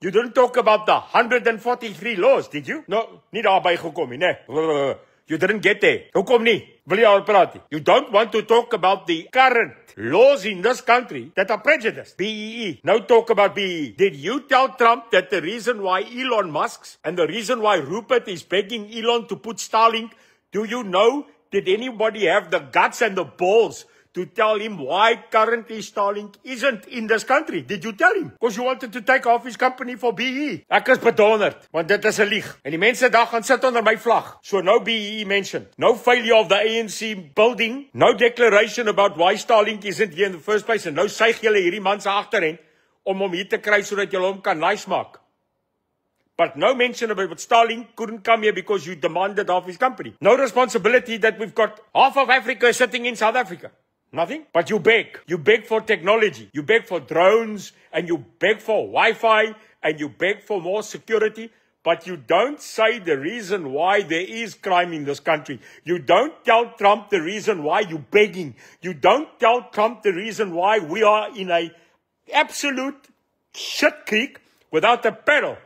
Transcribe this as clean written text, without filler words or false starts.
You didn't talk about the 143 laws, did you? No, nie daarby gekom nie, nee. You didn't get there. Hoekom nie? Wil jy al praat nie? You don't want to talk about the current laws in this country that are prejudiced. BEE. No talk about BEE. Did you tell Trump that the reason why Elon Musk's and the reason why Rupert is begging Elon to put Starlink, do you know? Did anybody have the guts and the balls to tell him why currently Starlink isn't in this country? Did you tell him? Because you wanted to take off his company for BEE. Ek is bedonderd, want dit is 'n lieg. En die mense daar gaan sit onder my vlag. So no BEE mentioned. No failure of the ANC building. No declaration about why Starlink isn't here in the first place. En nou suig julle hierdie man se agterend om hom hier te kry sodat julle hom kan nice maak. But no mention about Starlink couldn't come here because you demanded off his company. No responsibility that we've got half of Africa sitting in South Africa. Nothing. But you beg. You beg for technology. You beg for drones, and you beg for Wi-Fi, and you beg for more security. But you don't say the reason why there is crime in this country. You don't tell Trump the reason why you're begging. You don't tell Trump the reason why we are in a absolute shit creek without a paddle.